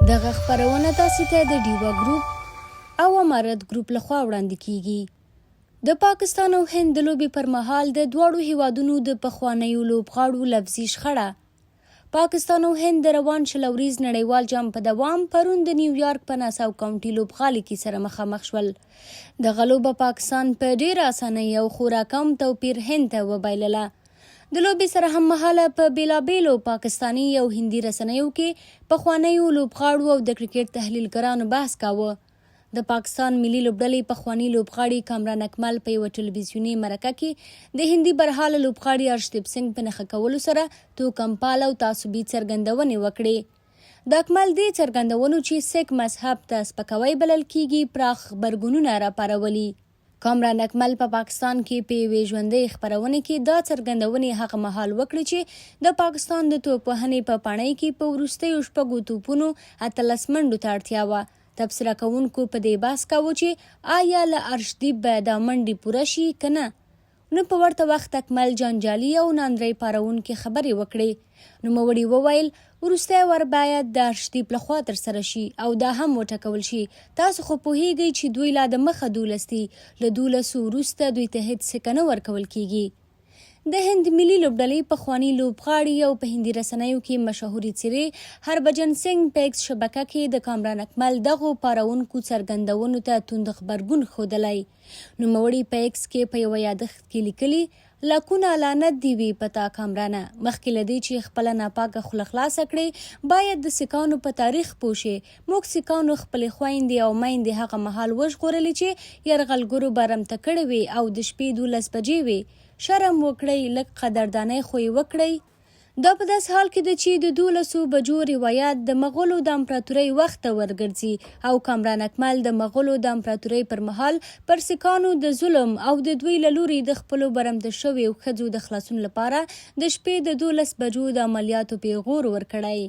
دغه خپرونه تاسو ته د ډیوا ګروپ او امارت ګروپ لخوا وړاندې کیږي. د پاکستان او هند د لوبې پر مهال د دواړو هېوادونو د پخوانیو لوبغاړو لفظي شخړه. پاکستان او هند د روان شلوریز نړیوال جام په دوام پرون د نیویارک په ناساو کاونټي لوبغالي کې سره مخامخ شول. دغه لوبه پاکستان په ډېره اسانۍ او خورا کم توپیر هند ته وبایلله. د لوبې سره هم مهال په بیلابیلو پاکستاني او هندي رسنیو کې پخوانیو لوبغاړو او د کرکټ تحلیلګرانو بحث کاوه. د پاکستان ملي لوبډلې پخواني لوبغاړي کامران اکمل په یوه ټلویزیوني مرکه کې د هندي برحاله لوبغاړي هربجن په نښه کولو سره توکمپال او تعصبي څرګندونې وکړې. د اکمل دې څرګندونو چې سېنګ مذهب ته سپکاوی بلل کیږي پراخ غبرګونونه راپارولي. کامران اکمل په پاکستان کې په یوې ژوندۍ خپرونې کې دا څرګندونې هغه مهال وکړې چې د پاکستان د توپوهنې په پاڼۍ کې په وروستیو شپږو توپونو 18 منډو ته اړتیا وه. تبصره کوونکو په دې بحث کاوه چې آیا له ارشدیپ به دا منډې پوره شي که نه. نو په ورته وخت اکمل جانجالي او ناندرۍ پارونکې خبرې وکړې. نوموړي وویل وروستی ور باید د ارشدیپ لخوا ترسره شي او دا هم وټاکل شي. تاسو خو پوهیږئ چې دوی لا د مخه 12 دي، له 12 وروسته دوی ته هیڅ څه نه ورکول کیږي. د هند ملي لوبډلې پخواني لوبغاړي او په هندي رسنیو کې مشهورې څیرې هربجن سېنګ په ایکس شبکه کې د کامران اکمل دغو پارونکو څرګندونو ته توند غبرګون ښودلی. نوموړي په ایکس کې په یوه یادښت کې لیکلي لاکونه لعنت دې وي په تا کامرانه، مخکې له دې چې خپله ناپاکه خوله خلاصه کړې باید د سیکانو په تاریخ پوه شې. موږ سیکانو خپلې خویندې او میندې هغه مهال وژغورلې چې یرغلګرو به رمته کړې وي او د شپې 12 بجې وي. شرم وکړئ، لږ قدردانۍ خو یې وکړئ. دا په داس حال کې ده چې د 12 بجو روایت د مغولو د امپراتورۍ وخت ته ورګرځي او کامران اکمل د مغولو د امپراتورۍ پر مهال پر سیکانو د ظلم او د دوی له لوري د خپلو برمته شویو ښځو د خلاصون لپاره د شپې د 12 بجو د عملیاتو پیغور ورکړی.